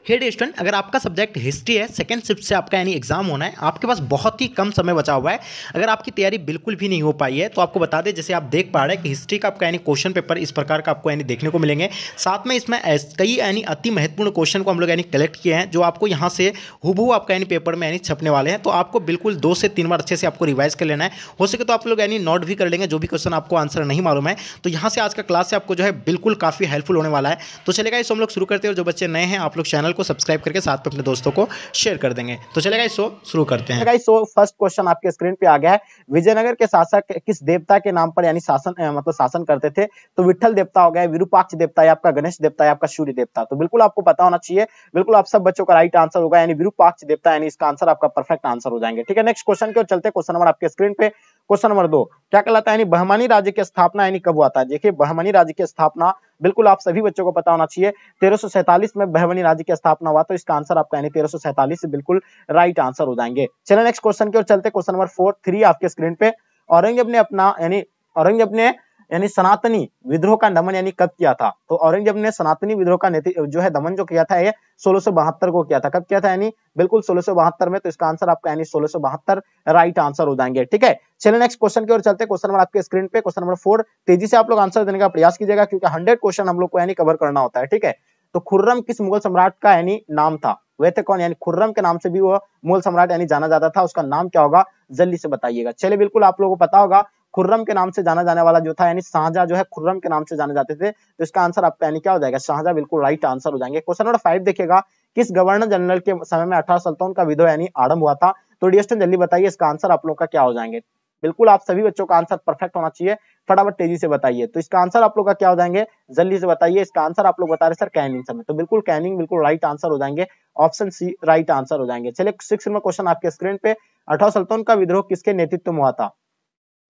हे student, अगर आपका subject history है, सेकंड शिफ्ट से आपका यानी एग्जाम होना है, आपके पास बहुत ही कम समय बचा हुआ है। अगर आपकी तैयारी बिल्कुल भी नहीं हो पाई है तो आपको बता दें, जैसे आप देख पा रहे हैं कि हिस्ट्री का आपका यानी क्वेश्चन पेपर इस प्रकार का आपको यानी देखने को मिलेंगे। साथ में इसमें कई यानी अति महत्वपूर्ण क्वेश्चन को हम लोग यानी कलेक्ट किए हैं, जो आपको यहाँ से हूबहू आपका यानी पेपर में यानी छपने वाले हैं। तो आपको बिल्कुल 2 से 3 बार अच्छे से आपको रिवाइज कर लेना है। हो सके तो आप लोग यानी नोट भी कर लेंगे, जो भी क्वेश्चन आपको आंसर नहीं मालूम है। तो यहाँ से आज का क्लास से आपको जो है बिल्कुल काफ़ी हेल्पफुल होने वाला है। तो चलेगा इसको हम लोग शुरू करते हैं, और जो बच्चे नए हैं आप लोग चैनल को सब्सक्राइब करके साथ में अपने दोस्तों को शेयर कर देंगे। तो चलेगा इसको शुरू करते हैं। गाइस, सो फर्स्ट क्वेश्चन आपके स्क्रीन पे आ गया है। विजयनगर के शासक किस देवता के नाम पर यानी शासन करते थे? तो विठल देवता हो गया, विरूपाक्ष देवता है आपका, गणेश देवता है आपका, सूर्य देवता। तो बिल्कुल आपको पता होना चाहिए, बिल्कुल आप सब बच्चों का राइट आंसर होगा यानी विरूपाक्ष देवता, यानी इसका आंसर आपका परफेक्ट आंसर हो जाएंगे। ठीक है, नेक्स्ट क्वेश्चन की ओर चलते हैं। क्वेश्चन नंबर आपके स्क्रीन पे, क्वेश्चन नंबर 2 क्या कहलाता है? यानी बहमनी राज्य की स्थापना यानी कब हुआ था? देखिए, बहमनी राज्य की स्थापना बिल्कुल आप सभी बच्चों को पता होना चाहिए, 1347 में बहमनी राज्य की स्थापना हुआ। तो इसका आंसर आपका यानी 1347 से बिल्कुल राइट आंसर हो जाएंगे। चलिए नेक्स्ट क्वेश्चन की ओर चलते हैं। क्वेश्चन नंबर 3 आपके स्क्रीन पे, औरंगजेब ने यानी सनातनी विद्रोह का दमन यानी कब किया था? तो औरंगजेब ने सनातनी विद्रोह का जो है दमन जो किया था, ये 1672 को किया था। कब किया था? यानी बिल्कुल 1672 में। तो इसका आंसर आपका यानी 1672 राइट आंसर हो जाएंगे। ठीक है, चलिए नेक्स्ट क्वेश्चन की ओर चलते हैं। क्वेश्चन नंबर आपके स्क्रीन पे, क्वेश्चन नंबर 4 तेजी से आप लोग आंसर देने का प्रयास कीजिएगा, क्योंकि 100 क्वेश्चन हम लोग को यानी कवर करना होता है। ठीक है, तो खुर्रम किस मुगल सम्राट का यानी नाम था? वह थे कौन? यानी खुर्रम के नाम से भी वो मुगल सम्राट यानी जाना जाता था। उसका नाम क्या होगा? जल्दी से बताइएगा। चलिए, बिल्कुल आप लोगों को पता होगा, खुर्रम के नाम से जाना जाने वाला जो था यानी शाहजहां जो है खुर्रम के नाम से जाने जाते थे। तो इसका आंसर आपका यानी क्या हो जाएगा? शाहजहां बिल्कुल राइट आंसर हो जाएंगे। क्वेश्चन नंबर 5 देखिएगा, किस गवर्नर जनरल के समय में 18 सुल्तान का विद्रोह यानी आरंभ हुआ था? तो डियर स्टूडेंट जल्दी बताइए, इसका आंसर आप लोग का क्या हो जाएंगे? बिल्कुल आप सभी बच्चों का आंसर परफेक्ट होना चाहिए, फटाफट तेजी से बताइए। तो इसका आंसर आप लोग का क्या हो जाएंगे? जल्दी से बताइए। इसका आंसर आप लोग बता रहे सर कैनिंग समय। तो बिल्कुल कैनिंग बिल्कुल राइट आंसर हो जाएंगे, ऑप्शन सी राइट आंसर हो जाएंगे। चलिए 6 नंबर क्वेश्चन आपके स्क्रीन पे, 18 सुल्तान का विद्रोह किसके नेतृत्व में हुआ था?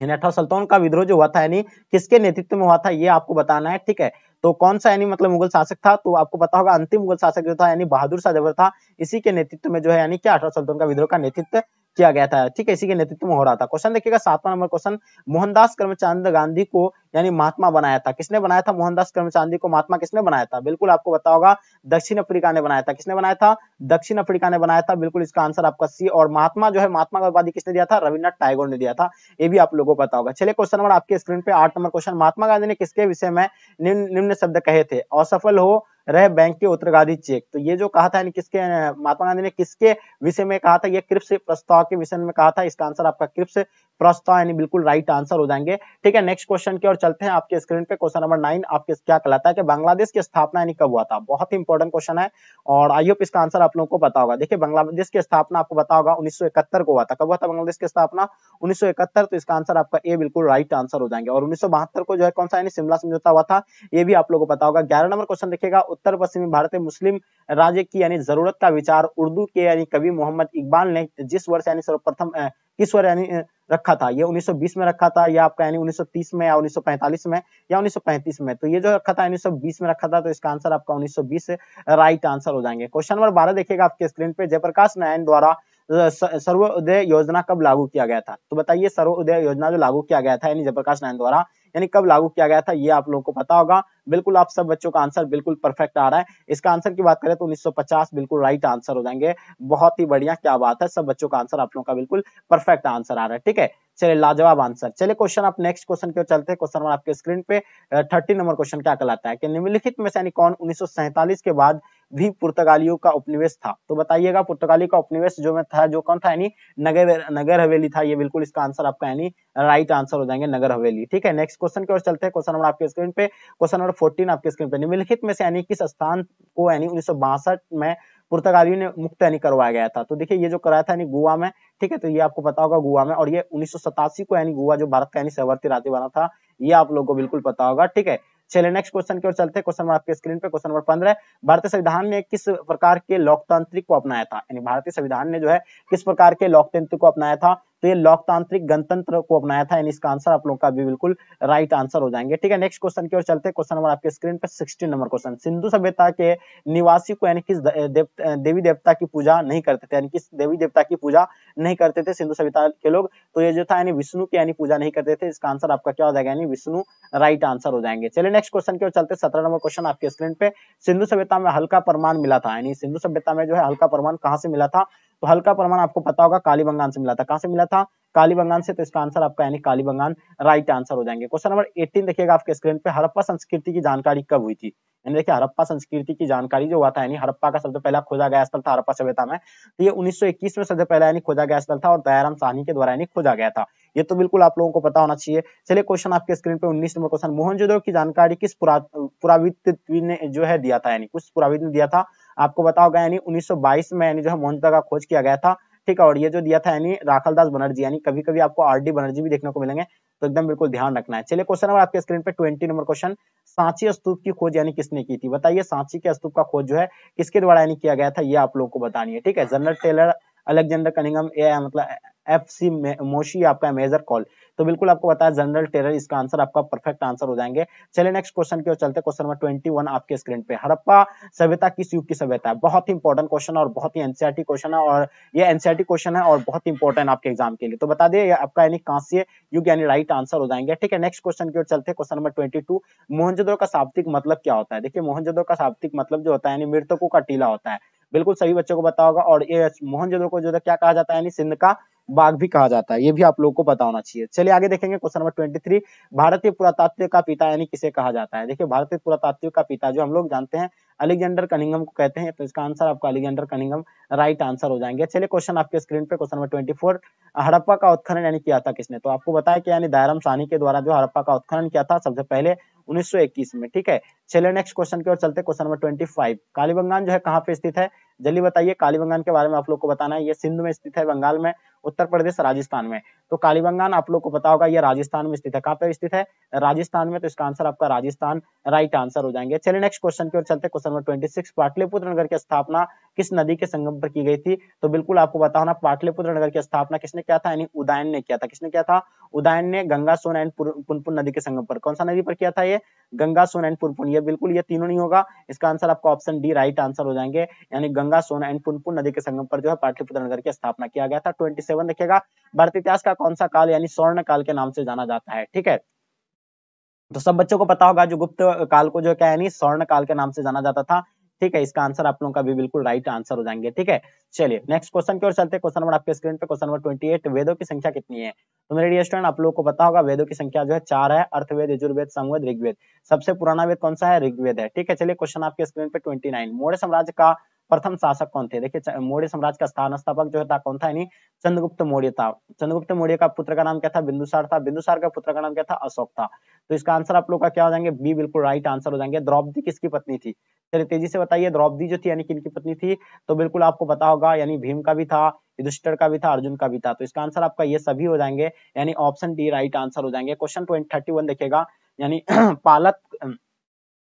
यानी 18 सुल्तान का विद्रोह जो हुआ था यानी किसके नेतृत्व में हुआ था, ये आपको बताना है। ठीक है, तो कौन सा यानी मतलब मुगल शासक था? तो आपको पता होगा, अंतिम मुगल शासक जो था यानी बहादुर शाह जफर था। इसी के नेतृत्व में जो है यानी क्या 18 सुल्तान का विद्रोह का नेतृत्व किया गया था। ठीक है, इसी के नेतृत्व में हो रहा था। क्वेश्चन देखिएगा 7वां नंबर क्वेश्चन, मोहनदास करमचंद गांधी को यानी महात्मा बनाया था? किसने बनाया था मोहनदास करमचंद को महात्मा? किसने बनाया था? बिल्कुल आपको पता होगा, दक्षिण अफ्रीका ने बनाया था। किसने बनाया था? दक्षिण अफ्रीका ने बनाया था। बिल्कुल इसका आंसर आपका सी। और महात्मा जो है, महात्मा का उपाधि किसने दिया था? रविन्द्रनाथ टैगोर ने दिया था। ये भी आप लोगों को पता होगा। चलिए क्वेश्चन नंबर आपके स्क्रीन पे 8 नंबर क्वेश्चन, महात्मा गांधी ने किसके विषय में निम्न शब्द कहे थे? असफल हो रहे बैंक के उत्तरदायी चेक। तो ये जो कहा था यानी किसके, महात्मा गांधी ने किसके विषय में कहा था? ये क्रिप्स प्रस्ताव के विषय में कहा था। इसका आंसर आपका क्रिप्स प्रस्ताव यानी बिल्कुल राइट आंसर हो जाएंगे। ठीक है, नेक्स्ट क्वेश्चन की ओर चलते हैं। आपके स्क्रीन पे क्वेश्चन नंबर 9 आपके क्या कहलाता है कि बांग्लादेश की स्थापना यानी कब हुआ था? बहुत ही इंपॉर्टेंट क्वेश्चन है, और आई होप इसका आंसर आप लोगों को पता होगा। देखिए, बांग्लादेश की स्थापना आपको पता होगा 1971 को हुआ था। कब हुआ था बांग्लादेश की स्थापना? 1971। तो इसका आंसर आपका ए बिल्कुल राइट आंसर हो जाएंगे। और 1972 को जो है कौन सा यानी शिमला समझौता हुआ था, ये भी आप लोगों को पता होगा। 11 नंबर क्वेश्चन देखिएगा, उत्तर पश्चिमी भारत में मुस्लिम राज्य की यानी जरूरत का विचार उर्दू के यानी कवि मोहम्मद इकबाल ने जिस वर्ष यानी सर्वप्रथम किस वर्ष यानी रखा था? ये 1920 में रखा था, या आपका यानी 1930 में, या 1945 में, या 1935 में? तो ये जो रखा था 1920 में रखा था। तो इसका आंसर आपका 1920 राइट आंसर हो जाएंगे। क्वेश्चन नंबर 12 देखिएगा आपके स्क्रीन पे, जयप्रकाश नारायण द्वारा सर्वोदय योजना कब लागू किया गया था? तो बताइए, सर्वोदय योजना जो लागू किया गया था यानी जयप्रकाश नारायण द्वारा, यानी कब लागू किया गया था? ये आप लोगों को पता होगा। बिल्कुल आप सब बच्चों का आंसर बिल्कुल परफेक्ट आ रहा है। इसका आंसर की बात करें तो 1950 बिल्कुल राइट आंसर हो जाएंगे। बहुत ही बढ़िया, क्या बात है, सब बच्चों का आंसर आप लोगों का बिल्कुल परफेक्ट आंसर आ रहा है। ठीक है, चलिए लाजवाब आंसर। चलिए क्वेश्चन आप नेक्स्ट क्वेश्चन की ओर चलते हैं। क्वेश्चन नंबर आपके स्क्रीन पे 30 नंबर क्वेश्चन क्या कहलाता है कि निम्नलिखित में से यानी कौन 1947 के बाद भी पुर्तगालियों का उपनिवेश था? तो बताइएगा, पुर्तगाली का उपनिवेश जो में था, जो कौन था यानी नगर हवेली था। ये बिल्कुल इसका आंसर आपका यानी राइट आंसर हो जाएंगे, नगर हवेली। ठीक है, नेक्स्ट क्वेश्चन की ओर चलते हैं। क्वेश्चन नंबर आपके स्क्रीन पे, क्वेश्चन नंबर 14 आपके स्क्रीन पे, निम्नलिखित में से यानी किस स्थान को यानी 1962 में पुर्तगालियों ने मुक्त यानी करवाया गया था? तो देखिए, ये जो कराया था यानी गोवा में। ठीक है, तो ये आपको पता होगा गोवा में। और ये 1987 को यानी गोवा जो भारत का यानी सहवर्ती राज्य बना था, ये आप लोगों को बिल्कुल पता होगा। ठीक है, चलिए नेक्स्ट क्वेश्चन की ओर चलते हैं। क्वेश्चन नंबर आपके स्क्रीन पे, क्वेश्चन नंबर 15, भारतीय संविधान ने किस प्रकार के लोकतांत्रिक को अपनाया था? यानी भारतीय संविधान ने जो है किस प्रकार के लोकतंत्र को अपनाया था? तो ये लोकतांत्रिक गणतंत्र को अपनाया था, यानी इसका आंसर आप लोगों का भी बिल्कुल राइट आंसर हो जाएंगे। ठीक है, नेक्स्ट क्वेश्चन की ओर चलते हैं। क्वेश्चन नंबर आपके स्क्रीन पे 16 नंबर क्वेश्चन। सिंधु सभ्यता के निवासी को यानी किस देवी देवता की पूजा नहीं करते थे, यानी किस देवी देवता की पूजा नहीं करते थे सिंधु सभ्यता के लोग? तो ये जो था यानी विष्णु की यानी पूजा नहीं करते थे। इसका आंसर आपका क्या हो जाएगा, यानी विष्णु राइट आंसर हो जाएंगे। चलिए नेक्स्ट क्वेश्चन की ओर चलते हैं। 17 नंबर क्वेश्चन आपके स्क्रीन पे। सिंधु सभ्यता में हल्का प्रमाण मिला था, यानी सिंधु सभ्यता में जो है हल्का प्रमाण कहां से मिला था? तो हल्का प्रमाण आपको पता होगा कालीबंगान से मिला था। कहां से मिला था? कालीबंगान से। तो इसका आंसर आपका यानी कालीबंगान राइट आंसर हो जाएंगे। क्वेश्चन नंबर 18 देखिएगा आपके स्क्रीन पे। हड़प्पा संस्कृति की जानकारी कब हुई थी? यानी देखिए हड़प्पा संस्कृति की जानकारी जो हुआ था, यानी हड़प्पा का सबसे पहला खोजा गया स्थल था हड़प्पा सभ्यता में, तो ये 1921 में सबसे पहला यानी खोजा गया स्थल था और दयाराम साहनी के द्वारा यानी खोजा गया था। ये तो बिल्कुल आप लोगों को पता होना चाहिए। चलिए क्वेश्चन आपके स्क्रीन पे 19 नंबर क्वेश्चन। मोहनजोदड़ो की जानकारी किस पुरावित्व ने जो है दिया था, यानी कुछ पुराविद ने दिया था? आपको पता होगा यानी 1922 में यानी जो है मोहनजोदड़ो का खोज किया गया था। ठीक है, और ये जो दिया था यानी राखलदास बनर्जी, यानी कभी कभी आपको आरडी बनर्जी भी देखने को मिलेंगे, तो एकदम बिल्कुल ध्यान रखना है। चलिए क्वेश्चन नंबर आपके स्क्रीन पे 20 नंबर क्वेश्चन। सांची स्तूप की खोज यानी किसने की थी? बताइए सांची के स्तूप का खोज जो है किसके द्वारा यानी किया गया था, ये आप लोगों को बतानी है। ठीक है, जनरल टेलर, अलेक्जेंडर कनिंघम, ये मतलब एफ.सी. मोशी आपका मेजर कॉल। तो बिल्कुल आपको बताया जनरल टेलर, इसका आंसर आपका परफेक्ट आंसर हो जाएंगे। चलिए नेक्स्ट क्वेश्चन की ओर चलते हैं। क्वेश्चन नंबर 21 आपके स्क्रीन पे। हड़प्पा सभ्यता किस युग की सभ्यता है? बहुत ही इंपॉर्टेंट क्वेश्चन और बहुत ही एनसीईआरटी क्वेश्चन है, और ये एनसीईआरटी क्वेश्चन है और बहुत इंपॉर्टेंट आपके एग्जाम के लिए। तो बता दिए आपका यानी कांस्य युग यानी राइट आंसर हो जाएंगे। ठीक है, नेक्स्ट क्वेश्चन की ओर चलते हैं। Question number 22। मोहनजोदड़ो का शाब्दिक मतलब क्या होता है? देखिए मोहनजोदड़ो का शाब्दिक मतलब जो होता है यानी मृतकों का टीला होता है। बिल्कुल सभी बच्चों को पता होगा, और ये मोहनजोदड़ो को जो है क्या कहा जाता है, यानी सिंध का बाग भी कहा जाता है। ये भी आप लोगों को पता होना चाहिए। चलिए आगे देखेंगे क्वेश्चन नंबर 23। भारतीय पुरातात्व का पिता यानी किसे कहा जाता है? देखिए भारतीय पुरातात्व का पिता जो हम लोग जानते हैं अलेक्जेंडर कनिंघम को कहते हैं, तो इसका आंसर आपका अलेक्जेंडर कनिंघम राइट आंसर हो जाएंगे। चलिए क्वेश्चन आपके स्क्रीन पे। Question number 24। हड़प्पा का उत्खनन यानी किया था किसने? तो आपको बताया कि यानी दयाराम साहनी के द्वारा जो हड़प्पा का उत्खनन किया था सबसे पहले 1921 में। ठीक है, चलिए नेक्स्ट क्वेश्चन की ओर चलते हैं। Question number 25। कालीबंगान जो है कहाँ पे स्थित है? जल्दी बताइए, कालीबंगान के बारे में आप लोग को बताना है। ये सिंध में स्थित है, बंगाल में, उत्तर प्रदेश, राजस्थान में। तो कालीबंगान आप लोग को पता होगा ये राजस्थान में स्थित है। कहाँ पे स्थित है? राजस्थान में। तो इसका आंसर आपका राजस्थान राइट आंसर हो जाएंगे। चलिए नेक्स्ट क्वेश्चन की ओर चलते हैं। Question number 26। पाटलिपुत्र नगर की स्थापना किस नदी के संगम पर की गई थी? तो बिल्कुल आपको पता होना, पाटलिपुत्र नगर की स्थापना किसने किया था, यानी उदयन ने किया था। किसने किया था? उदयन ने गंगा, सोन एंड पुनपुन नदी के संगम पर। कौन सा नदी पर किया था ये? गंगा, सोन एंड पुनपुन। ये बिल्कुल ये तीनों नहीं होगा, इसका आंसर आपका ऑप्शन डी राइट आंसर हो जाएंगे, यानी गंगा, सोन एंड पुनपुन नदी के संगम पर जो है पाटलिपुत्र नगर की स्थापना किया गया था। 27 देखिएगा। भारतीय इतिहास का कौन सा काल यानी स्वर्ण काल के नाम से जाना जाता है? ठीक है, तो सब बच्चों को पता होगा जो गुप्त काल को जो क्या है नहीं स्वर्ण काल के नाम से जाना जाता था। ठीक है, इसका आंसर आप लोगों का भी बिल्कुल राइट आंसर हो जाएंगे। ठीक है, चलिए नेक्स्ट क्वेश्चन की ओर चलते हैं। क्वेश्चन नंबर आपके स्क्रीन पे। Question number 28। वेदों की संख्या कितनी है? तो मेरे डियर स्टूडेंट आप लोगों को पता होगा वेदों की संख्या जो है 4 है। अर्थवेद, यजुर्वेद, सामवेद, ऋग्वेद। सबसे पुराना वेद कौन सा है? ऋग्वेद है। ठीक है, चलिए क्वेश्चन आपके स्क्रीन पे 29। मौर्य साम्राज्य का प्रथम शासक कौन थे? देखिए मौर्य साम्राज्य का स्थान स्थापक जो था कौन था, यानी चंद्रगुप्त मौर्य था। चंद्रगुप्त मौर्य का पुत्र का नाम क्या था? बिंदुसार था। बिंदुसार का पुत्र का नाम क्या था? अशोक था। तो इसका आंसर आप लोग का क्या हो जाएंगे? बी बिल्कुल राइट आंसर हो जाएंगे। द्रौपदी किसकी पत्नी थी? चलिए तेजी से बताइए, द्रौपदी जो थी यानी किनकी पत्नी थी? तो बिल्कुल आपको पता होगा, यानी भीम का भी था, युधिष्ठिर का भी था, अर्जुन का भी था। तो इसका आंसर आपका ये सभी हो जाएंगे, यानी ऑप्शन डी राइट आंसर हो जाएंगे। क्वेश्चन 31 देखिएगा, यानी पालक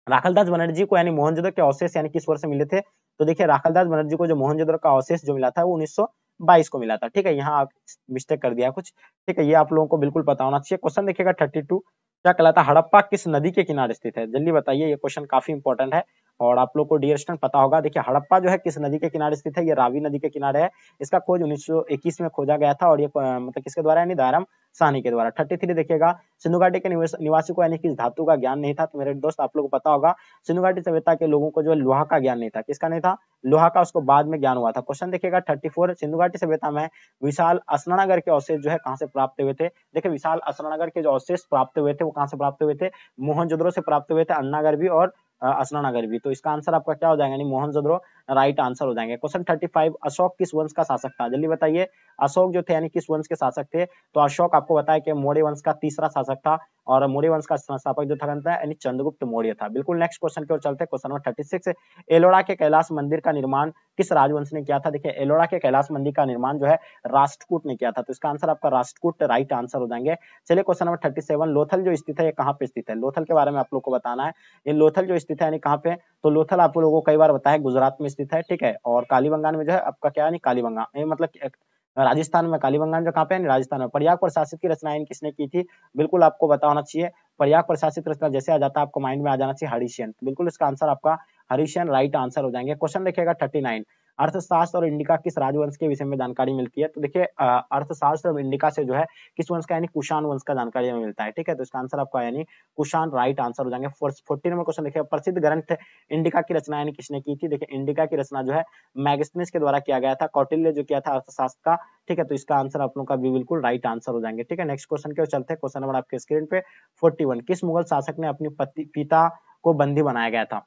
राखलदास बनर्जी को यानी मोहनजोदड़ो के अवशेष यानी किस वर्ष मिले थे? तो देखिए राखलदास बनर्जी को जो मोहनजोदड़ो का अवशेष जो मिला था वो 1922 को मिला था। ठीक है, यहाँ आप मिस्टेक कर दिया कुछ। ठीक है, ये आप लोगों को बिल्कुल पता होना चाहिए। क्वेश्चन देखिएगा 32। क्या कहलाता है? हड़प्पा किस नदी के किनारे स्थित है? जल्दी बताइए, ये क्वेश्चन काफी इंपॉर्टेंट है और आप लोग को डियर स्टूडेंट पता होगा। देखिए हड़प्पा जो है किस नदी के किनारे स्थित है? ये रावी नदी के किनारे है। इसका खोज 1921 में खोजा गया था और ये मतलब किसके द्वारा, यानी दयाराम साहनी के द्वारा। 33 देखिएगा। सिंधु घाटी के निवासी को यानी किस धातु का ज्ञान नहीं था? तो मेरे दोस्त आप लोग को पता होगा सिंधु घाटी सभ्यता के लोगों को जो लोहा का ज्ञान नहीं था। किसका नहीं था? लोहा का, उसको बाद में ज्ञान हुआ था। क्वेश्चन देखिएगा 34। सिंधु घाटी सभ्यता में विशाल असनानगर के अवशेष जो है कहां से प्राप्त हुए थे? देखिए विशाल असनानगर के जो अवशेष प्राप्त हुए थे वो कहां से प्राप्त हुए थे? मोहनजोदड़ो से प्राप्त हुए थे, अन्नागर भी और असनानगर भी। तो इसका आंसर आपका क्या हो जाएगा, यानी मोहनजोदड़ो राइट आंसर हो जाएंगे। क्वेश्चन 35। अशोक किस वंश का शासक था? जल्दी बताइए, अशोक जो थे यानी किस वंश के शासक थे? तो अशोक आपको बताया कि मौर्य वंश का तीसरा शासक था और मौर्य वंश का संस्थापक जो था यानी चंद्रगुप्त मौर्य था। बिल्कुल नेक्स्ट क्वेश्चन की ओर चलते हैं। Question number 36। एलोरा के कैलाश मंदिर का निर्माण किस राजवंश ने किया था? देखिए एलोरा के कैलाश मंदिर का निर्माण जो है राष्ट्रकूट ने किया था। तो इसका आंसर आपका राष्ट्रकूट राइट आंसर हो जाएंगे। चलिए क्वेश्चन नंबर 37। लोथल जो स्थित है ये कहाँ पे स्थित है? लोथल के बारे में आप लोग को बताना है। ये लोथल जो स्थित है यानी कहाँ पे? तो लोथल आप लोगों को कई बार बताया गुजरात में स्थित है। ठीक है, और कालीबंगान में जो है आपका क्या है, कालीबंगान मतलब राजस्थान में। कालीबंगान जो कहाँ पे है, राजस्थान में। प्रयाग प्रशासित की रचना किसने की थी, बिल्कुल आपको पता होना चाहिए। प्रयाग प्रशासित रचना जैसे आ जाता है आपको माइंड में आ जाना चाहिए हरीशियन, बिल्कुल इसका आंसर आपका हरीशियन राइट आंसर हो जाएंगे। क्वेश्चन देखिएगा 39, अर्थशास्त्र और इंडिका किस राजवंश के विषय में जानकारी मिलती है। तो देखिए अर्थशास्त्र और इंडिका से जो है किस वंश का, यानी कुषाण वंश का जानकारी हमें मिलता है, ठीक है। तो इसका आंसर आपका यानी कुषाण राइट आंसर हो जाएंगे। 40 नंबर क्वेश्चन देखिए, प्रसिद्ध ग्रंथ इंडिका की रचना यानी किसने की थी। देखिए इंडिका की रचना जो है मैगस्थनीज के द्वारा किया गया था, कौटिल्य जो किया था अर्थशास्त्र का, ठीक है। तो इसका आंसर आप लोगों का भी बिल्कुल राइट आंसर हो जाएंगे, ठीक है। नेक्स्ट क्वेश्चन की ओर चलते हैं। क्वेश्चन नंबर आपके स्क्रीन पे 41, किस मुगल शासक ने अपनी पिता को बंदी बनाया गया था,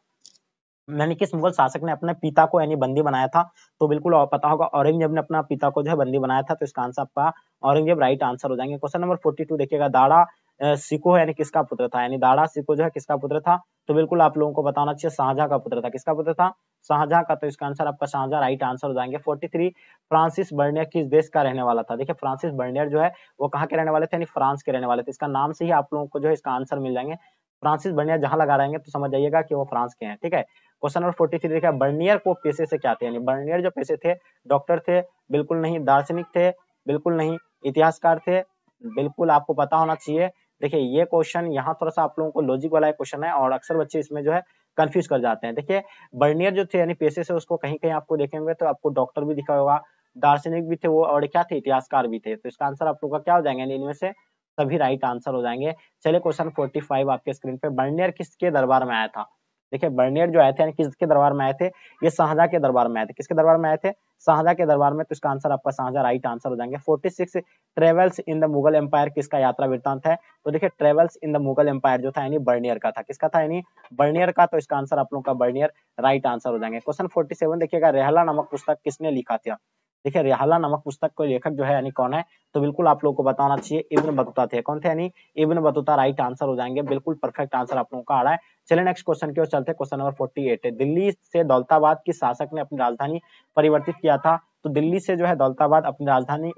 यानी किस मुगल शासक ने अपने पिता को यानी बंदी बनाया था। तो बिल्कुल पता होगा औरंगजेब ने अपना पिता को जो है बंदी बनाया था। तो इसका आंसर आपका औरंगजेब राइट आंसर हो जाएंगे। क्वेश्चन नंबर 42 देखिएगा, दाड़ा सिको यानी किसका पुत्र था, यानी दाड़ा सिको जो है किसका पुत्र था। तो बिल्कुल आप लोगों को बताना चाहिए शाहजहां का पुत्र था। किसका पुत्र था, शाहजहां का। तो इसका आंसर आपका शाहजहां राइट आंसर हो जाएंगे। 43, फ्रांसिस बर्नियर किस देश का रहने वाला था। देखिए फ्रांसिस बर्नियर जो है वो कहाँ के रहने वाले थे, यानी फ्रांस के रहने वाले थे। इसका नाम से ही आप लोगों को जो है इसका आंसर मिल जाएंगे। फ्रांसिस बर्नियर जहां लगा रहेंगे तो समझ जाइएगा कि वो फ्रांस के हैं, ठीक है। क्वेश्चन नंबर 43 देखिए, बर्नियर को पेशे से क्या थे, यानी बर्नियर जो पेशे थे, डॉक्टर थे, बिल्कुल नहीं। दार्शनिक थे, बिल्कुल नहीं। इतिहासकार थे, बिल्कुल आपको पता होना चाहिए। देखिए ये क्वेश्चन यहाँ थोड़ा सा आप लोगों को लॉजिक वाला क्वेश्चन है और अक्सर बच्चे इसमें जो है कंफ्यूज कर जाते हैं। देखिए बर्नियर जो थे यानी पेशे से उसको कहीं कहीं आपको देखेंगे तो आपको डॉक्टर भी दिखा होगा, दार्शनिक भी थे वो, और क्या थे, इतिहासकार भी थे। तो इसका आंसर आप लोग का क्या हो जाएंगे, यानी इनमें से सभी राइट आंसर हो जाएंगे। चलिए क्वेश्चन 45 आपके स्क्रीन पे, बर्नियर किसके दरबार में आया था। देखिए बर्नियर जो आए थे यानी किसके दरबार में आए थे, ये शाहजहां के दरबार में आए थे। किसके दरबार में आए थे, शाहजहां के दरबार में। तो इसका आंसर आपका शाहजहां राइट आंसर हो जाएंगे। 46, travels in the Mughal empire किसका यात्रा वृत्तांत है। तो देखिए travels in the Mughal empire जो था यानी बर्नियर का था। किसका था, यानी बर्नियर का। तो इसका आंसर आप लोगों का बर्नियर राइट आंसर हो जाएंगे। क्वेश्चन 47 देखिएगा, रेहला नामक पुस्तक किसने लिखा था। देखिए रेहला नामक पुस्तक को लेखक जो है यानी कौन है। तो बिल्कुल आप लोगों को बताना चाहिए इब्न बतूता थे। कौन थे, यानी इब्न बतूता राइट आंसर हो जाएंगे। बिल्कुल परफेक्ट आंसर आप लोगों का आ रहा है। चलिए नेक्स्ट क्वेश्चन की ओर चलते हैं। क्वेश्चन नंबर 48 है, दिल्ली से दौलताबाद किस शासक ने अपनी राजधानी परिवर्तित किया था। तो दिल्ली से जो है दौलताबाद अपनी राजधानी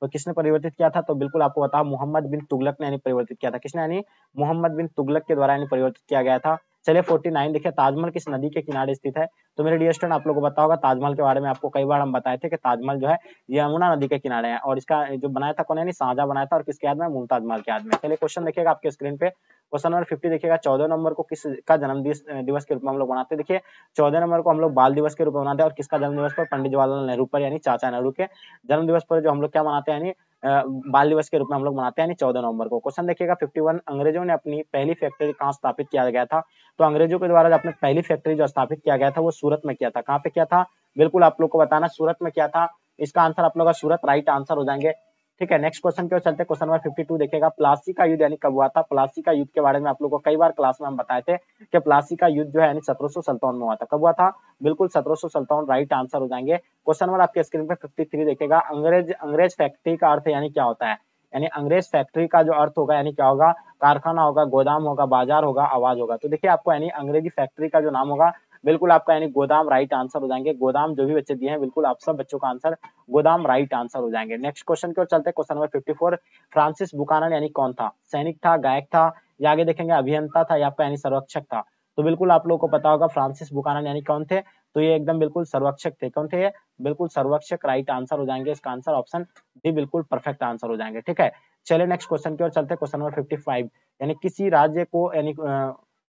तो किसने परिवर्तित किया था। तो बिल्कुल आपको बता, मोहम्मद बिन तुगलक ने यानी परिवर्तित किया था। किसने, यानी मोहम्मद बिन तुगलक के द्वारा यानी परिवर्तित किया गया था। चलिए 49 देखिए, ताजमहल किस नदी के किनारे स्थित है। तो मेरे डियर स्टूडेंट आप लोगों को पता होगा ताजमहल के बारे में आपको कई बार हम बताए थे कि ताजमहल जो है यमुना नदी के किनारे है और इसका जो बनाया था कौन है, शाहजहां बनाया था और किसके याद में, मुमताज महल के याद में। चलिए क्वेश्चन देखिएगा आपके स्क्रीन पे। क्वेश्चन नंबर 50 देखिएगा, 14 नंबर को किसका जन्म दिवस के रूप में हम लोग मनाते हैं। देखिए 14 नंबर को हम लोग बाल दिवस के रूप में मनाते हैं और किसका जन्म दिवस पर, पंडित जवाहरलाल नेहरू पर यानी चाचा नेहरू के जन्म दिवस पर जो हम लोग क्या मनाते हैं, यानी बाल दिवस के रूप में हम लोग मनाते हैं, यानी 14 नवंबर को। क्वेश्चन देखिएगा 51, अंग्रेजों ने अपनी पहली फैक्ट्री कहाँ स्थापित किया गया था। तो अंग्रेजों के द्वारा अपने पहली फैक्ट्री जो स्थापित किया गया था वो सूरत में किया था। कहाँ पे किया था, बिल्कुल आप लोग को बताना, सूरत में किया था। इसका आंसर आप लोग का सूरत राइट आंसर हो जाएंगे, ठीक है। नेक्स्ट क्वेश्चन की ओर चलते हैं। क्वेश्चन नंबर 52 देखिएगा, प्लासी का युद्ध यानी कब हुआ था। प्लासी का युद्ध के बारे में आप लोगों को कई बार क्लास में हम बताए थे कि प्लासी का युद्ध जो है यानी 1757 में हुआ था। कब हुआ था, बिल्कुल 1757 राइट आंसर हो जाएंगे। क्वेश्चन नंबर आपके स्क्रीन पे 53 देखिएगा, अंग्रेज फैक्ट्री का अर्थ यानी क्या होता है। यानी अंग्रेज फैक्ट्री का जो अर्थ होगा यानी क्या होगा, कारखाना होगा, गोदाम होगा, बाजार होगा, आवाज होगा। तो देखिए आपको यानी अंग्रेजी फैक्ट्री का जो नाम होगा बिल्कुल आपका यानी गोदाम राइट आंसर हो जाएंगे। गोदाम जो भी बच्चे दिए हैं बिल्कुल आप सब बच्चों का आंसर गोदाम राइट आंसर हो जाएंगे। नेक्स्ट क्वेश्चन की ओर चलते हैं। क्वेश्चन नंबर 54, फ्रांसिस बुकानन यानी कौन था, सैनिक था, गायक था, या आगे देखेंगे अभियंता था, या आपका यानी सर्वेक्षक था। तो बिल्कुल आप लोगों को पता होगा फ्रांसिस बुकानन यानी कौन थे। तो ये एकदम बिल्कुल सर्वेक्षक थे। कौन थे ये, बिल्कुल सर्वेक्षक राइट आंसर हो जाएंगे। इसका आंसर ऑप्शन डी बिल्कुल परफेक्ट आंसर हो जाएंगे, ठीक है। चलिए नेक्स्ट क्वेश्चन की ओर चलते हैं। क्वेश्चन नंबर 55, यानी किसी राज्य को यानी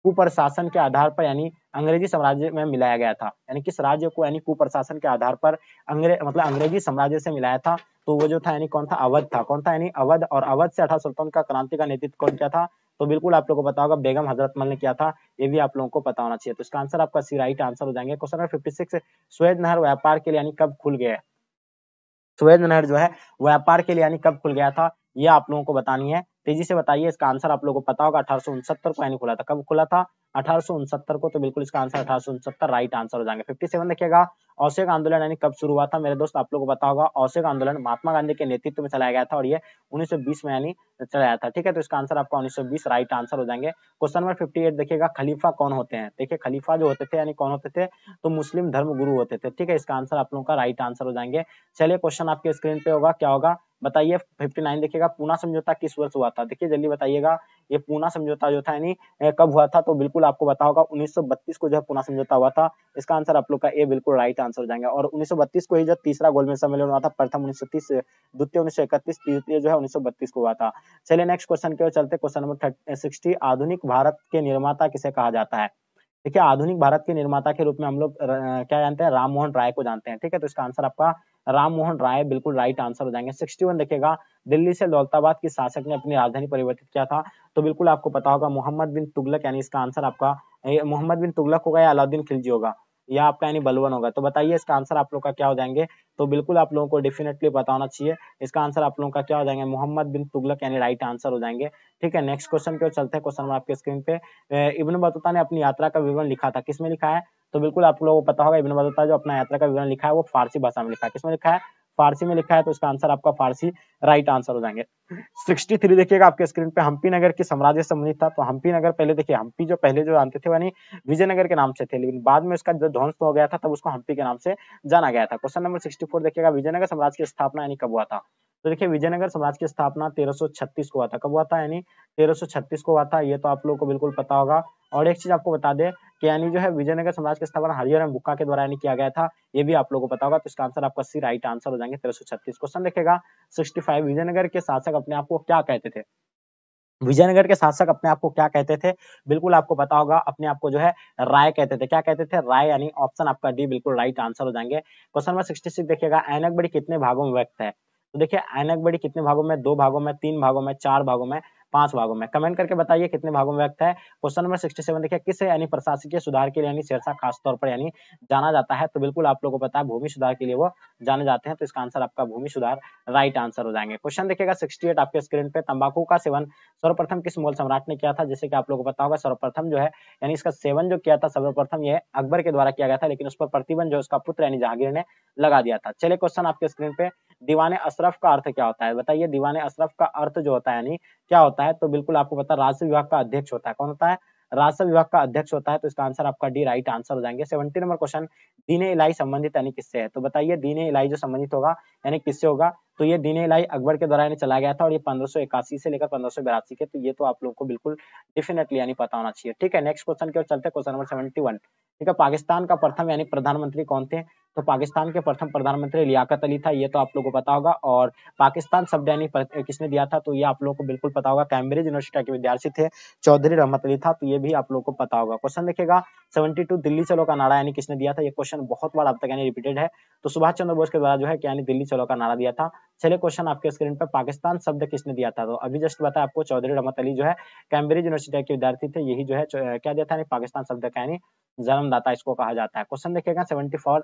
कुप्रशासन के आधार पर यानी अंग्रेजी साम्राज्य में मिलाया गया था। यानी किस राज्य को यानी कुप्रशासन के आधार पर अंग्रेजी साम्राज्य से मिलाया था। तो वो जो था यानी कौन था, अवध था। कौन था, यानी अवध। और अवध से 1857 का क्रांति का नेतृत्व कौन किया था। तो बिल्कुल आप लोगों को पता होगा बेगम हजरत महल ने किया था। ये भी आप लोगों को पता होना चाहिए। तो इसका आंसर आपका सी राइट आंसर हो जाएंगे। क्वेश्चन नंबर 56, सुएज नहर व्यापार के लिए यानी कब खुल गया। सुएज नहर जो है व्यापार के लिए यानी कब खुल गया था, ये आप लोगों को बतानी है। तेजी से बताइए। इसका आंसर आप लोगों को पता होगा 1869 को यानी खुला था। कब खुला था, 1869 को। तो बिल्कुल इसका आंसर 1869 राइट आंसर हो जाएंगे। 57 देखिएगा, असहयोग आंदोलन यानी कब शुरू हुआ था। मेरे दोस्त आप लोगों को पता होगा असहयोग आंदोलन महात्मा गांधी के नेतृत्व में चलाया गया था और ये 1920 में यानी चलाया था, ठीक है। तो इसका आंसर आपका 1920 राइट आंसर हो जाएंगे। क्वेश्चन नंबर 58 देखिएगा, खलीफा कौन होते हैं। देखिए खलीफा जो होते थे यानी कौन होते थे, तो मुस्लिम धर्म गुरु होते थे, ठीक है। इसका आंसर आप लोगों का राइट आंसर हो जाएंगे। चलिए क्वेश्चन आपके स्क्रीन पे होगा, क्या होगा बताइए। 59 देखिएगा, पूना समझौता किस वर्ष हुआ था। देखिए जल्दी बताइएगा, ये पूना समझौता जो था यानी कब हुआ था, तो बिल्कुल आपको पता होगा 1932 को जो है पूना समझौता हुआ था। इसका आंसर आप लोग का ए बिल्कुल राइट आंसर हो जाएंगे। और 1932 को ही जो तीसरा गोलमेज सम्मेलन हुआ था, प्रथम 1930, द्वितीय 1931, तृतीय जो है 1932 को हुआ था। चलिए नेक्स्ट क्वेश्चन की ओर चलते, क्वेश्चन नंबर 60, आधुनिक भारत के निर्माता किसे कहा जाता है? देखिए आधुनिक भारत के निर्माता के रूप में हम लोग क्या जानते हैं, राम मोहन राय को जानते हैं। ठीक है, तो इसका आंसर आपका राम मोहन राय बिल्कुल राइट आंसर हो जाएंगे। 61 देखिएगा, दिल्ली से दौलताबाद की शासक ने अपनी राजधानी परिवर्तित किया था, तो बिल्कुल आपको पता होगा मोहम्मद बिन तुगलक, यानी इसका आंसर आपका मोहम्मद बिन तुगलक होगा या अलाउद्दीन खिलजी होगा या आपका यानी बलवन होगा। तो बताइए इसका आंसर आप लोग का क्या हो जाएंगे? तो बिल्कुल आप लोगों को डेफिनेटली पता होना चाहिए, इसका आंसर आप लोगों का क्या हो जाएंगे, मोहम्मद बिन तुगलक यानी राइट आंसर हो जाएंगे। ठीक है, नेक्स्ट क्वेश्चन की ओर चलते हैं। क्वेश्चन आपके स्क्रीन पे, इब्न बतूता ने अपनी यात्रा का विवरण लिखा था, किसमें लिखा है? तो बिल्कुल आप लोगों को पता होगा, इब्न बतूता जो अपना यात्रा का विवरण लिखा है वो फारसी भाषा में लिखा है। किसमें लिखा है? फारसी में लिखा है, तो इसका आंसर आपका फारसी राइट आंसर हो जाएंगे। 63 देखिएगा आपके स्क्रीन पे, हम्पी नगर की साम्राज्य संबंधित था। तो हम्पी नगर पहले देखिए, हम्पी जो पहले जो जानते थे यानी विजयनगर के नाम से थे, लेकिन बाद में उसका जो ध्वंस हो गया था तब उसको हम्पी के नाम से जाना गया था। क्वेश्चन नंबर 64 देखिएगा, विजयनगर साम्राज्य की स्थापना यानी कब हुआ था? तो देखिए विजयनगर साम्राज्य की स्थापना 1336 को हुआ था। कब हुआ था? यानी 1336 को हुआ था, ये तो आप लोगों को बिल्कुल पता होगा। और एक चीज आपको बता दें कि यानी जो है विजयनगर साम्राज्य की स्थापना हरिहर बुक्का के द्वारा यानी किया गया था, ये भी आप लोगों को पता होगा। तो इसका आंसर आपका सी राइट आंसर हो जाएंगे 1336। क्वेश्चन देखेगा 65, विजयनगर के शासक अपने आप को क्या कहते थे? विजयनगर के शासक अपने आप को क्या कहते थे? बिल्कुल आपको पता होगा, अपने आप को जो है राय कहते थे। क्या कहते थे? राय, यानी ऑप्शन आपका डी बिल्कुल राइट आंसर हो जाएंगे। क्वेश्चन नंबर 66 देखिएगा, ऐनक बड़ी कितने भागों में व्यक्त है? तो देखिए ऐनक बड़ी कितने भागों में, 2 भागों में, 3 भागों में, 4 भागों में, 5 भागों में, कमेंट करके बताइए कितने भागों में व्यक्त है। क्वेश्चन नंबर 67 देखिए, किस यानी प्रशासकीय सुधार के लिए यानी शेरशाह खास तौर पर यानी जाना जाता है? तो बिल्कुल आप लोगों को पता है भूमि सुधार के लिए वो जाने जाते हैं, तो इसका आंसर आपका भूमि सुधार राइट आंसर हो जाएंगे। क्वेश्चन देखिएगा 68 आपके स्क्रीन पे, तंबाकू का सेवन सर्वप्रथम किस मुगल सम्राट ने किया था? जैसे कि आप लोगों को पता होगा, सर्वप्रथम जो है यानी इसका सेवन जो किया था सर्वप्रथम ये अकबर के द्वारा किया गया था, लेकिन उस पर प्रतिबंध जो उसका पुत्र यानी जहांगीर ने लगा दिया था। चलिए क्वेश्चन आपके स्क्रीन पे, दीवाने अशरफ का अर्थ क्या होता है? बताइए दीवाने अशरफ का अर्थ जो होता है यानी क्या होता है? तो बिल्कुल आपको पता है राजस्व विभाग का अध्यक्ष होता है। कौन होता है? राजस्व विभाग का अध्यक्ष होता है, तो इसका आंसर आपका डी राइट आंसर हो जाएंगे। 70 नंबर क्वेश्चन, दीन-ए इलाही संबंधित यानी किससे है? तो बताइए दीन-ए इलाही जो संबंधित होगा यानी किससे होगा? तो ये दीन-ए इलाही अकबर के द्वारा यानी चला गया था, और ये 1581 से लेकर 1582 के, तो ये तो आप लोगों को बिल्कुल डेफिनेटली यानी पता होना चाहिए। ठीक है, नेक्स्ट क्वेश्चन की ओर चलते हैं। क्वेश्चन नंबर 71, ठीक है, पाकिस्तान का प्रथम यानी प्रधानमंत्री कौन थे? तो पाकिस्तान के प्रथम प्रधानमंत्री लियाकत अली था, ये तो आप लोगों को पता होगा। और पाकिस्तान शब्द यानी किसने दिया था? तो ये आप लोगों को बिल्कुल पता होगा, कैम्ब्रिज यूनिवर्सिटी के विद्यार्थी थे, चौधरी रहमत अली था, तो ये भी आप लोगों को पता होगा। क्वेश्चन देखिएगा 72, दिल्ली चलो का नारा यानी किसने दिया था? ये क्वेश्चन बहुत बार अब तक यानी रिपीटेड है, तो सुभाष चंद्र बोस के द्वारा जो है क्या यानी दिल्ली चलो का नारा दिया था। चलिए क्वेश्चन आपके स्क्रीन पर, पाकिस्तान शब्द किसने दिया था? तो अभी जस्ट बताया आपको, चौधरी रहमत अली जो है कैम्ब्रिज यूनिवर्सिटी के विद्यार्थी थे, यही जो है क्या दिया था यानी पाकिस्तान शब्द का यानी जन्मदाता इसको कहा जाता है। क्वेश्चन देखिएगा 74,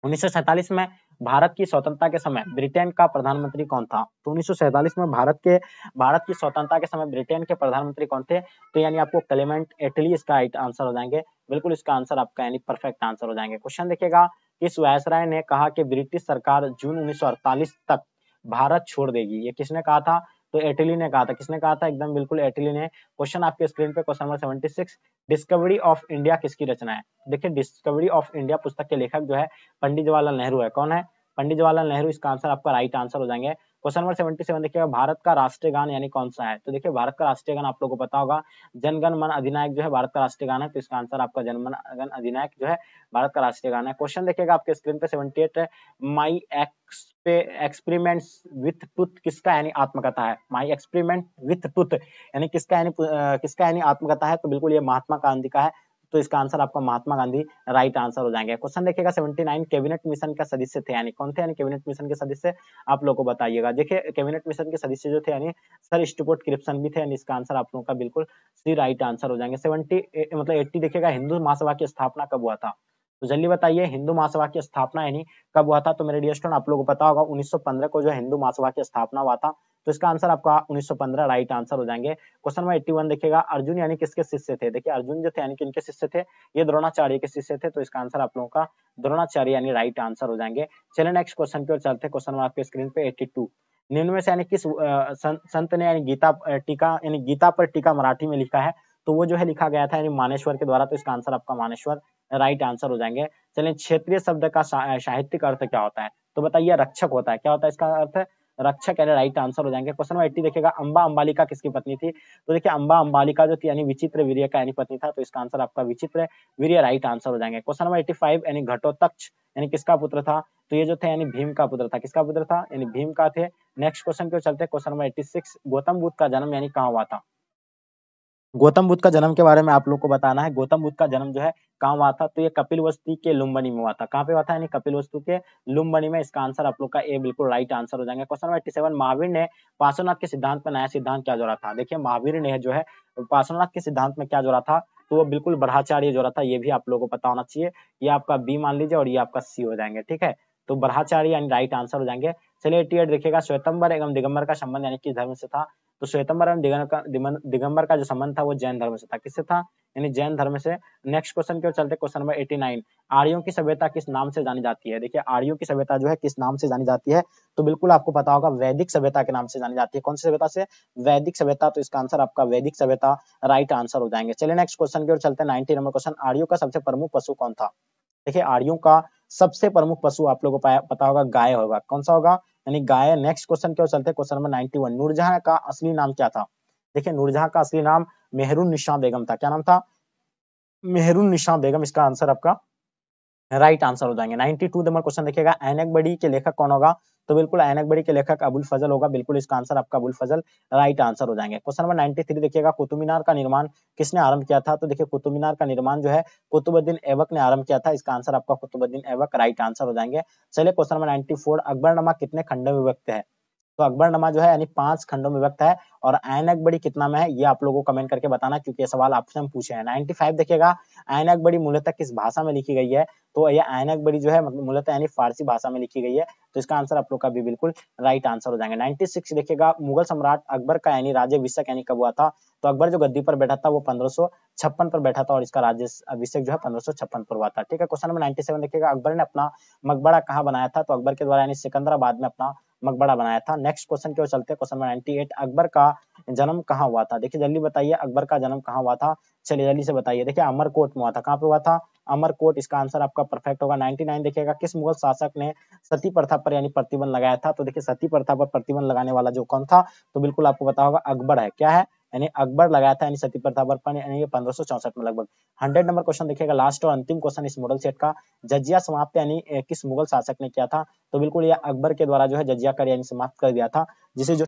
1947 में भारत की स्वतंत्रता के समय ब्रिटेन का प्रधानमंत्री कौन था? तो 1947 में भारत की स्वतंत्रता के समय ब्रिटेन के प्रधानमंत्री कौन थे? तो यानी आपको क्लेमेंट एटली इसका राइट आंसर हो जाएंगे। बिल्कुल इसका आंसर आपका यानी परफेक्ट आंसर हो जाएंगे। क्वेश्चन देखिएगा, किस वायसराय ने कहा कि ब्रिटिश सरकार जून 1948 तक भारत छोड़ देगी? ये किसने कहा था? तो एटली ने कहा था। किसने कहा था? एकदम बिल्कुल एटली ने। क्वेश्चन आपके स्क्रीन पे, question number 76, discovery of India किसकी रचना है? देखिए डिस्कवरी ऑफ इंडिया पुस्तक के लेखक जो है पंडित जवाहरलाल नेहरू है। कौन है? पंडित जवाहरलाल नेहरू, इसका आंसर आपका राइट आंसर हो जाएंगे। क्वेश्चन नंबर 77 देखिएगा, भारत का राष्ट्रीय गान यानी कौन सा है? तो देखिए भारत का राष्ट्रीय गान आप लोगों को पता होगा, जनगण मन अधिनायक जो है भारत का राष्ट्रीय गान है, तो इसका आंसर आपका जनगण मन अधिनायक जो है भारत का राष्ट्रीय गान है। क्वेश्चन देखिएगा आपके स्क्रीन पे 78, माई एक्सपेरिमेंट्स विथ ट्रुथ किसका यानी आत्मकथा है? माई एक्सपेरिमेंट विथ ट्रुथ यानी किसका यानी आत्मकथा है? तो बिल्कुल ये महात्मा गांधी का है, तो इसका आंसर आपका महात्मा गांधी राइट आंसर हो जाएंगे। क्वेश्चन देखिएगा 79, कैबिनेट मिशन का सदस्य थे यानी कौन थे? यानी कैबिनेट मिशन के सदस्य आप लोगों को बताइएगा। देखिए कैबिनेट मिशन के सदस्य जो थे यानी सर स्टुअर्ट क्रिप्सन भी थे, यानी इसका आंसर आप लोगों का बिल्कुल सी राइट आंसर हो जाएंगे। 80 देखिएगा, हिंदू महासभा की स्थापना कब हुआ था? तो जल्दी बताइए हिंदू महासभा की स्थापना यानी कब हुआ था? तो मेरे डियर स्टूडेंट आप लोगों को पता होगा 1915 को जो है हिंदू महासभा की स्थापना हुआ था, तो इसका आंसर आपका 1915 राइट आंसर हो जाएंगे। क्वेश्चन नंबर 81 देखिएगा, अर्जुन यानी किसके शिष्य थे? देखिए अर्जुन जो थे यानी किनके शिष्य थे? ये द्रोणाचार्य के शिष्य थे, तो इसका आंसर आप लोगों का द्रोणाचार्य यानी राइट आंसर हो जाएंगे। चलिए नेक्स्ट क्वेश्चन की ओर चलते हैं। क्वेश्चन नंबर आपके स्क्रीन पे 82, निम्न में से यानी किस संत ने यानी गीता पर टीका मराठी में लिखा है? तो वो जो है लिखा गया था यानी मानेश्वर के द्वारा, तो इसका आंसर आपका मानेश्वर राइट आंसर हो जाएंगे। चलिए क्षेत्रीय शब्द का साहित्यिक अर्थ क्या होता है? तो बताइए रक्षक होता है। क्या होता है इसका अर्थ? रक्षक यानी राइट आंसर हो जाएंगे। क्वेश्चन नंबर 80 देखिएगा, अंबा अंबालिका किसकी पत्नी थी? तो देखिए अंबा अंबालिका जो थी यानी विचित्र वीर्य का यानी पत्नी था, तो इसका आंसर आपका विचित्र वीर्य राइट आंसर हो जाएंगे। क्वेश्चन नंबर 85 यानी घटोत्कच यानी किसका पुत्र था? तो ये जो थे यानी भीम का पुत्र था। किसका पुत्र था? यानी भीम का थे। नेक्स्ट क्वेश्चन की ओर चलते हैं। क्वेश्चन नंबर 86, गौतम बुद्ध का जन्म यानी कहाँ हुआ था? गौतम बुद्ध का जन्म के बारे में आप लोग को बताना है। गौतम बुद्ध का जन्म जो है कहाँ हुआ था? तो ये कपिलवस्तु के लुम्बिनी में हुआ था। कहाँ पे हुआ था? यानी कपिलवस्तु के लुम्बिनी में। इसका आंसर आप लोग का ए बिल्कुल राइट आंसर हो जाएंगे। क्वेश्चन नंबर 87, महावीर ने पार्श्वनाथ के सिद्धांत में नया सिद्धांत क्या जोड़ा था? देखिए महावीर ने जो है पार्श्वनाथ के सिद्धांत में क्या जोड़ा था? तो वो बिल्कुल ब्रह्मचार्य जोड़ा था। ये भी आप लोगों को पता होना चाहिए। ये आपका बी मान लीजिए और ये आपका सी हो जाएंगे। ठीक है, तो ब्रह्मचार्य यानी राइट आंसर हो जाएंगे। चलिए 88 देखिएगा, श्वेतंबर एवं दिगंबर का संबंध यानी किस धर्म से था? तो श्वेतंबर एवं दिगंबर का जो संबंध था वो जैन धर्म से था। किससे था? यानी जैन धर्म से। नेक्स्ट क्वेश्चन की ओर चलते, क्वेश्चन नंबर 89, आर्यों की सभ्यता किस नाम से जानी जाती है? देखिए आर्यों की सभ्यता जो है किस नाम से जानी जाती है? तो बिल्कुल आपको पता होगा, वैदिक सभ्यता के नाम से जानी जाती है। कौन सी सभ्यता से? वैदिक सभ्यता। तो इसका आंसर आपका वैदिक सभ्यता राइट आंसर हो जाएंगे। चलिए नेक्स्ट क्वेश्चन की ओर चलते हैं। 90 नंबर क्वेश्चन, आर्यों का सबसे प्रमुख पशु कौन था? देखिए आर्यों का सबसे प्रमुख पशु आप लोगों को पता होगा, गाय होगा। कौन सा होगा? यानी गाय। नेक्स्ट क्वेश्चन की ओर चलते हैं। क्वेश्चन नंबर 91, नूरजहां का असली नाम क्या था? देखिए नूरजहां का असली नाम मेहरुन्निसा बेगम था। क्या नाम था? मेहरुन्निसा बेगम। इसका आंसर आपका राइट आंसर हो जाएंगे। 92 नंबर क्वेश्चन देखिएगा, ऐनक बड़ी के लेखक कौन होगा? तो बिल्कुल ऐनक बड़ी के लेखक अबुल फजल होगा। बिल्कुल इसका आंसर आपका अबुल फजल राइट आंसर हो जाएंगे। क्वेश्चन नंबर 93 देखिएगा, कुतुब मीनार का निर्माण किसने आरंभ किया था? तो देखिए कुतुब मीनार का निर्माण जो है कुतुबुद्दीन ऐबक ने आरंभ किया था। इसका आंसर आपका कुतुबुद्दीन ऐबक राइट आंसर हो जाएंगे। चलिए क्वेश्चन नंबर 94, अकबरनामा कितने खंडों में विभक्त है? तो अकबरनामा जो है यानी 5 खंडों में विभक्त है। और ऐन अकबरी कितना में है ये आप लोगों को कमेंट करके बताना, क्योंकि ये सवाल आपसे हम पूछे हैं। 95 देखिएगा, ऐन अकबरी मूलतः किस भाषा में लिखी गई है? तो ये ऐन अकबरी जो है मूलतः यानी फारसी भाषा में लिखी गई है। तो इसका आंसर आप लोग का भी बिल्कुल राइट आंसर हो जाएंगे। 96 देखिएगा, मुगल सम्राट अकबर का यानी राज्याभिषेक यानी कब हुआ था? तो अकबर जो गद्दी पर बैठा था वो 1556 पर बैठा था और इसका राज्याभिषेक जो है 1556 पर हुआ था। ठीक है, क्वेश्चन नंबर 97 देखिएगा, अकबर ने अपना मकबरा कहाँ बनाया था? तो अकबर के द्वारा यानी सिकंदराबाद में अपना मकबरा बनाया था। नेक्स्ट क्वेश्चन की ओर चलते हैं। क्वेश्चन नंबर 98, अकबर का जन्म कहाँ हुआ था? देखिए जल्दी बताइए, अकबर का जन्म कहाँ हुआ था? चलिए जल्दी से बताइए। देखिए अमरकोट में हुआ था। कहाँ पे हुआ था? अमरकोट। इसका आंसर आपका परफेक्ट होगा। 99 देखिएगा, किस मुगल शासक ने सती प्रथा पर यानी प्रतिबंध लगाया था? तो देखिए सती प्रथा पर प्रतिबंध लगाने वाला जो कौन था? तो बिल्कुल आपको पता होगा अकबर है। क्या है? यानी अकबर लगाया था यानी सती प्रथा पर यानी 1564 में लगभग। 100 नंबर क्वेश्चन देखिएगा, लास्ट और अंतिम क्वेश्चन इस मॉडल सेट का, जजिया समाप्त यानी किस मुगल शासक ने किया था? तो बिल्कुल ये अकबर के द्वारा जो है जजिया कर यानी समाप्त कर दिया था, जिसे जो